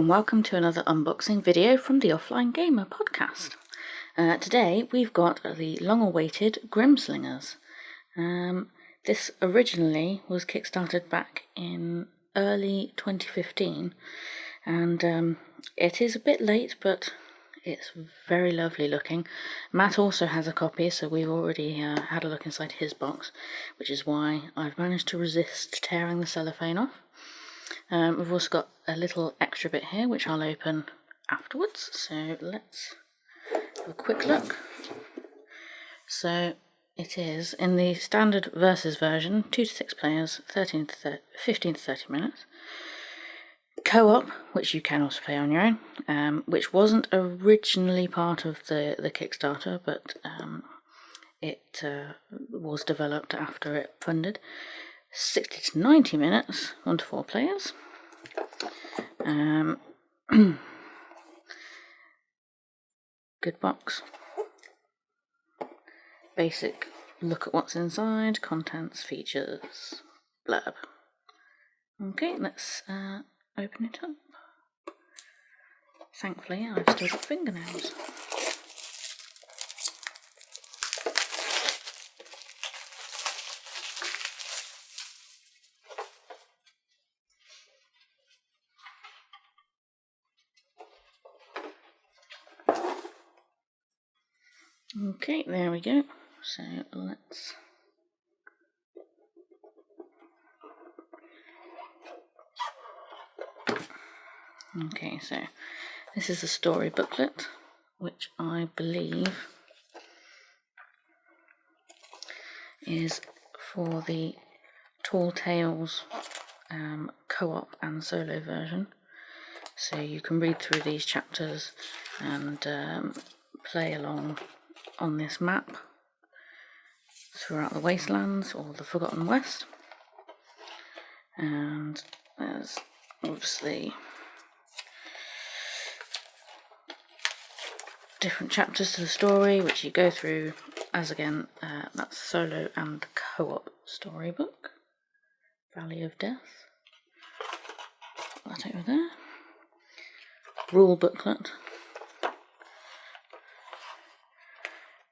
and welcome to another unboxing video from the Offline Gamer podcast. Today we've got the long-awaited Grimslingers. This originally was kickstarted back in early 2015 and it is a bit late, but it's very lovely looking. Matt also has a copy, so we've already had a look inside his box, which is why I've managed to resist tearing the cellophane off. We've also got a little extra bit here which I'll open afterwards, so let's have a quick look. So it is in the standard versus version, 2 to 6 players, 15 to 30 minutes. Co-op, which you can also play on your own, which wasn't originally part of the Kickstarter, but it was developed after it funded. 60 to 90 minutes, 1 to 4 players. Good box. Basic look at what's inside, contents, features, blurb. Okay, let's open it up. Thankfully, I've still got fingernails. Okay, there we go. So let's okay, so this is the story booklet, which I believe is for the Tall Tales co-op and solo version. So you can read through these chapters and play along on this map throughout the wastelands or the Forgotten West. And there's obviously different chapters to the story which you go through as again that's solo and co-op storybook. Valley of Death. Put that over there. Rule booklet.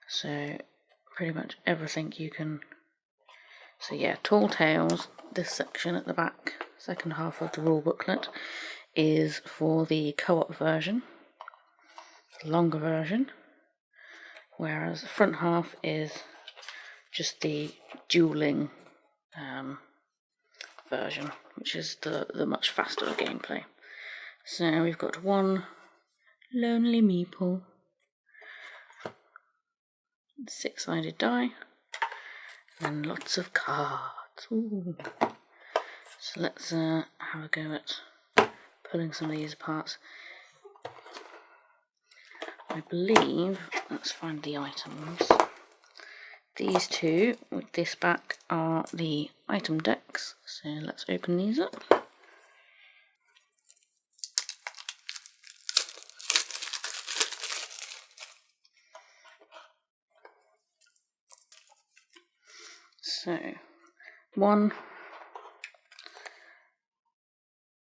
So pretty much everything you can. So yeah, Tall Tales, this section at the back, second half of the rule booklet, is for the co-op version, the longer version, whereas the front half is just the dueling version, which is the much faster gameplay. So we've got one lonely meeple, 6-sided die, and lots of cards. Ooh. So let's have a go at pulling some of these apart. I believe, let's find the items. These two with this back are the item decks, so let's open these up. So, 1,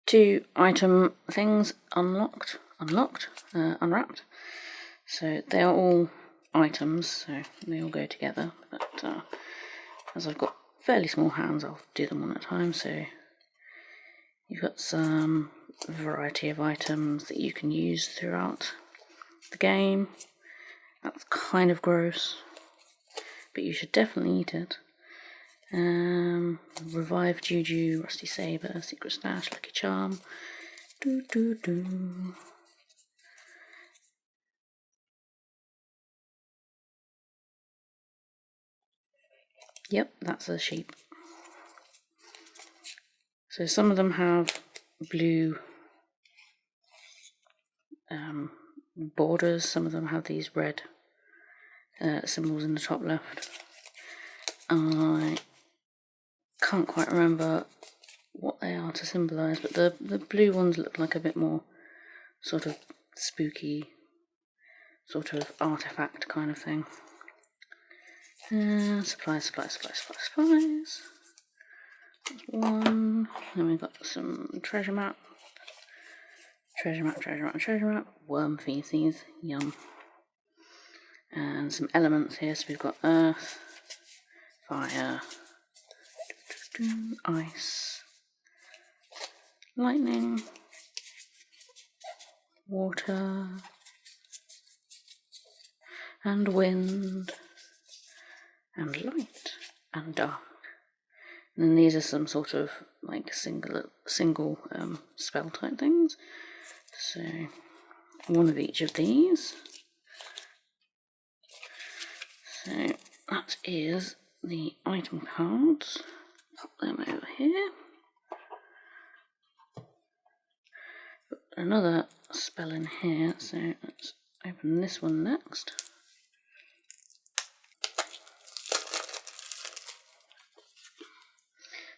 2 item things unwrapped. So they are all items, so they all go together. But as I've got fairly small hands, I'll do them one at a time. So you've got some variety of items that you can use throughout the game. That's kind of gross, but you should definitely eat it. Revive Juju, Rusty Saber, Secret Stash, Lucky Charm. Yep, that's a sheep. So some of them have blue borders, some of them have these red symbols in the top left. I can't quite remember what they are to symbolise, but the blue ones look like a bit more sort of spooky, sort of artifact kind of thing. Supplies. That's one. Then we've got some treasure map. treasure map, treasure map, treasure map, worm feces, yum. And some elements here, so we've got earth, fire, ice, lightning, water, and wind, and light, and dark. And then these are some sort of like single spell type things. So one of each of these. So that is the item cards. Pop them over here. Put another spell in here, so let's open this one next.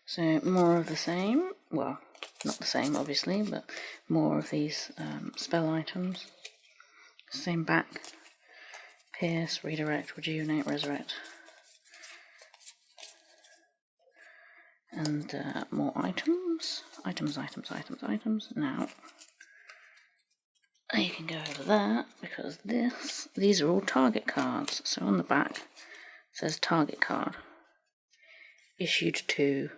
So more of the same, well, not the same obviously, but more of these spell items. Same back, pierce, redirect, rejuvenate, resurrect. And more items. Items. Now, you can go over that, because these are all target cards. So on the back, it says target card. Issued to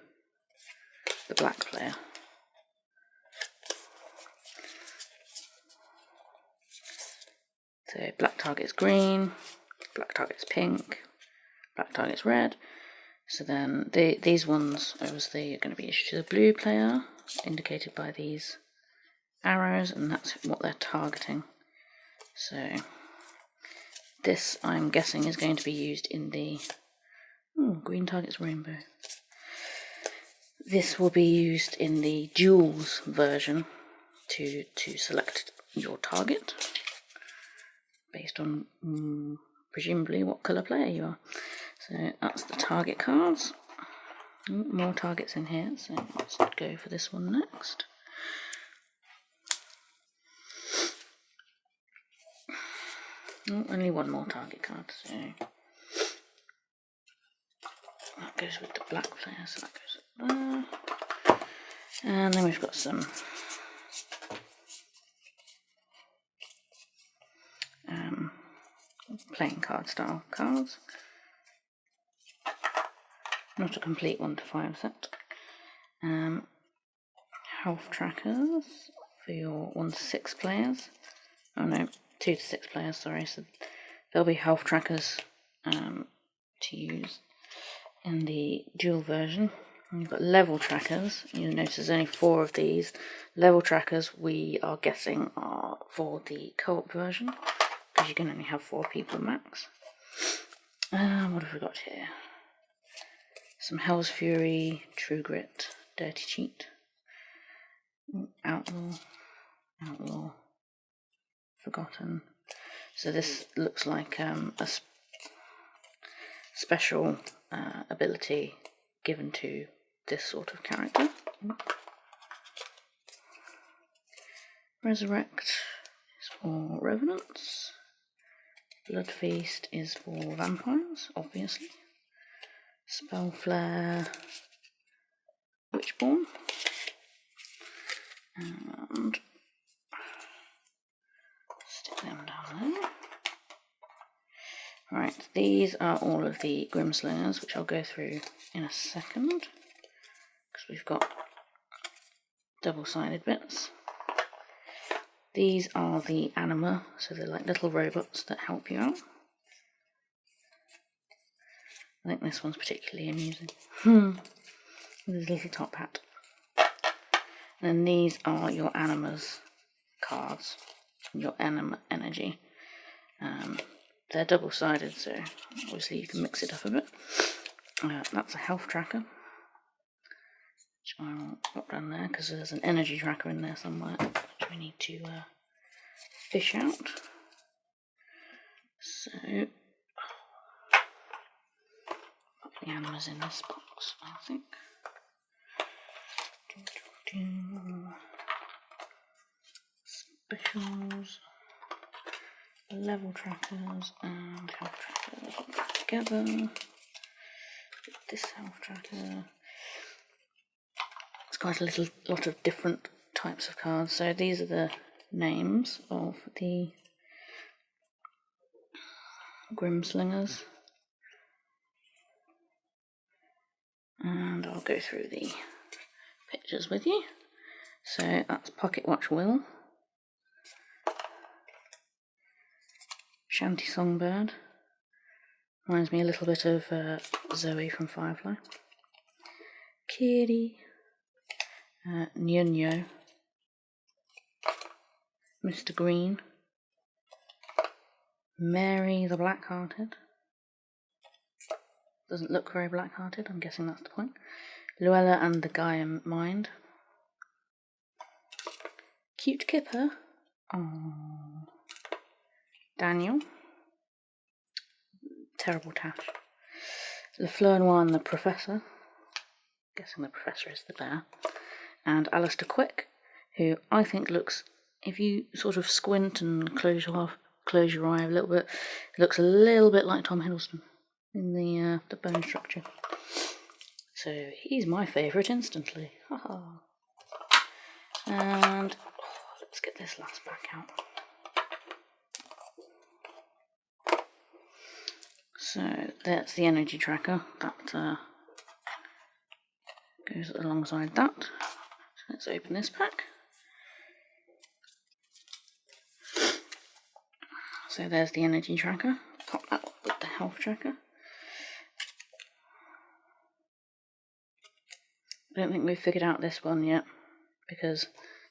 the black player. So black target's green, black target's pink, black target's red. So then these ones obviously are going to be issued to the blue player, indicated by these arrows, and that's what they're targeting. So this, I'm guessing, is going to be used in the green target's rainbow. This will be used in the duels version to select your target based on presumably what colour player you are. So that's the target cards. More targets in here, so let's go for this one next. Only one more target card, so that goes with the black player, so that goes there. And then we've got some playing card style cards. Not a complete 1 to 5 set. Health trackers for your 1 to 6 players. Oh no, 2 to 6 players, sorry. So there'll be health trackers to use in the dual version. And you've got level trackers. You'll notice there's only 4 of these. Level trackers, we are guessing, are for the co-op version, because you can only have 4 people max. What have we got here? Some Hell's Fury, True Grit, Dirty Cheat, Outlaw, Forgotten. So this looks like a special ability given to this sort of character. Resurrect is for revenants. Blood Feast is for vampires, obviously. Spell Flare, Witchborn, and stick them down there. Right, these are all of the Grimslingers, which I'll go through in a second, because we've got double-sided bits. These are the anima, so they're like little robots that help you out. I think this one's particularly amusing. With his little top hat. And then these are your animas cards, your anima energy. They're double-sided, so obviously you can mix it up a bit. That's a health tracker, which I'll put down there because there's an energy tracker in there somewhere, which we need to fish out. So put the animas in this box, I think. Specials, level trackers and health trackers together. This health tracker. It's quite a lot of different types of cards. So these are the names of the Grimslingers, and I'll go through the pictures with you. So that's Pocket Watch Will, Shanty Songbird, reminds me a little bit of Zoe from Firefly, Kitty, Nyunyo, Mr. Green, Mary the Black-Hearted, doesn't look very black-hearted, I'm guessing that's the point, Luella and the Gaia Mind, Cute Kipper, oh, Daniel, terrible Tash, Le Fleur Noir and the Professor, guessing the Professor is the bear, and Alistair Quick, who I think looks, if you sort of squint and close your eye a little bit, it looks a little bit like Tom Hiddleston in the bone structure. So he's my favourite instantly. Haha. And let's get this last back out. So that's the energy tracker that goes alongside that. So let's open this pack. So there's the energy tracker. Pop that up with the health tracker. I don't think we've figured out this one yet, because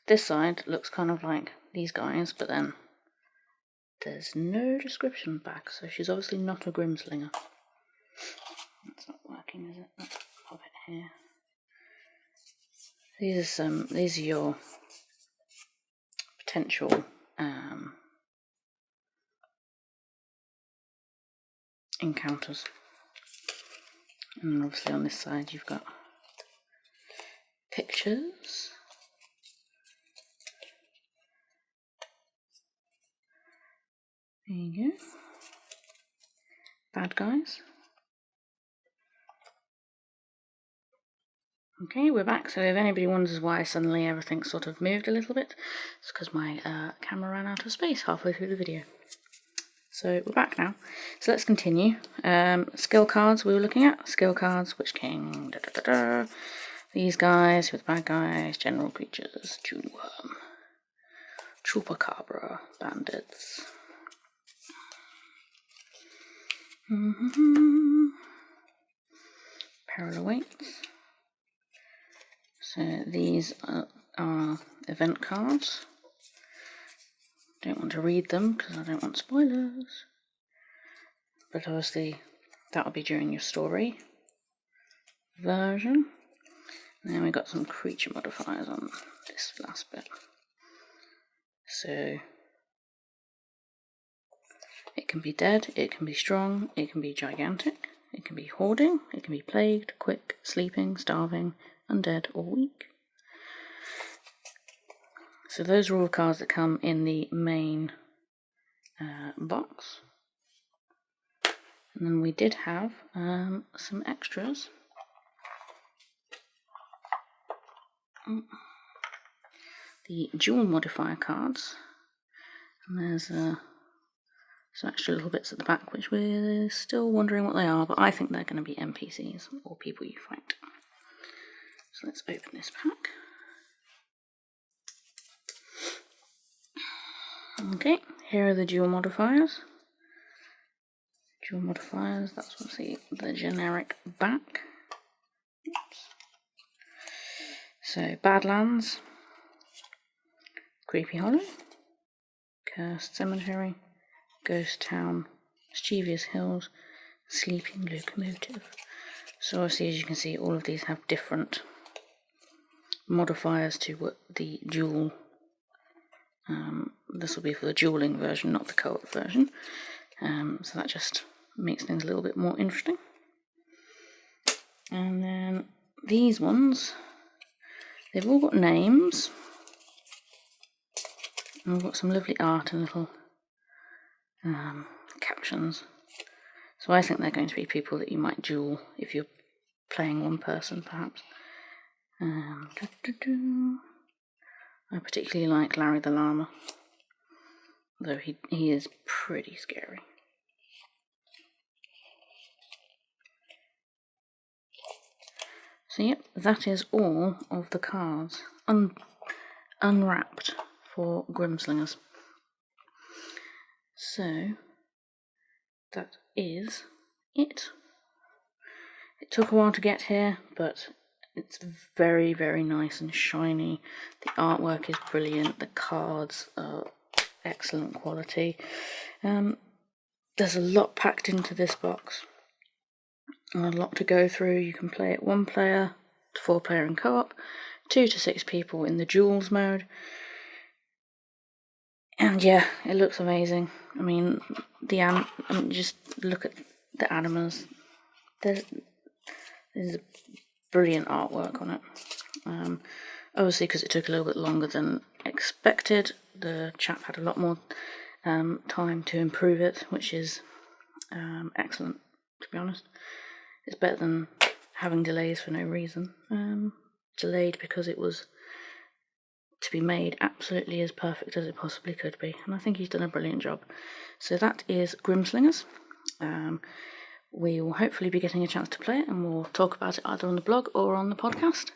this side looks kind of like these guys, but then there's no description back, so she's obviously not a Grimslinger. That's not working, is it? Let's pop it here. These are your potential encounters, and obviously on this side you've got pictures. There you go. Bad guys. Okay, we're back. So if anybody wonders why suddenly everything sort of moved a little bit, it's because my camera ran out of space halfway through the video. So we're back now. So let's continue. Skill cards we were looking at. Skill cards, Witch King, these guys with bad guys, general creatures, June Worm, Chupacabra, bandits. Peril awaits. So these are event cards. Don't want to read them because I don't want spoilers. But obviously that will be during your story version. And then we got some creature modifiers on this last bit. So it can be dead, it can be strong, it can be gigantic, it can be hoarding, it can be plagued, quick, sleeping, starving, undead, or weak. So those are all the cards that come in the main box. And then we did have some extras. The dual modifier cards. And there's some extra little bits at the back which we're still wondering what they are, but I think they're going to be NPCs or people you fight. So let's open this pack. Okay, here are the dual modifiers. Dual modifiers, that's what's the generic back. Oops. So, Badlands, Creepy Hollow, Cursed Cemetery, Ghost Town, Mischievous Hills, Sleeping Locomotive. So obviously, as you can see, all of these have different modifiers to what the dual. This will be for the dueling version, not the co-op version. So that just makes things a little bit more interesting. And then these ones, they've all got names. And we've got some lovely art and little captions. So I think they're going to be people that you might duel if you're playing one person, perhaps. I particularly like Larry the Llama, though he is pretty scary. So yep, that is all of the cards unwrapped for Grimslingers. So that is it. It took a while to get here, but it's very, very nice and shiny. The artwork is brilliant. The cards are excellent quality. There's a lot packed into this box. And a lot to go through. You can play it 1 player to 4 player in co-op, 2 to 6 people in the duels mode. And yeah, it looks amazing. I mean, just look at the animals. There's brilliant artwork on it. Obviously, because it took a little bit longer than expected, the chap had a lot more time to improve it, which is excellent, to be honest. It's better than having delays for no reason. Delayed because it was to be made absolutely as perfect as it possibly could be, and I think he's done a brilliant job. So that is Grimslingers. We will hopefully be getting a chance to play it, and we'll talk about it either on the blog or on the podcast.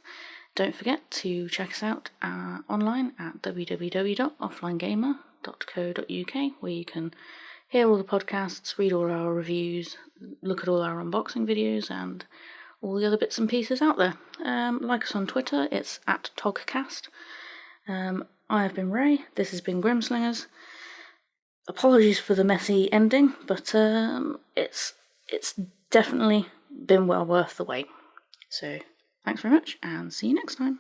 Don't forget to check us out online at www.offlinegamer.co.uk, where you can hear all the podcasts, read all our reviews, look at all our unboxing videos, and all the other bits and pieces out there. Like us on Twitter, it's at Togcast. I have been Ray, this has been Grimslingers. Apologies for the messy ending, but it's definitely been well worth the wait. So, thanks very much, and see you next time.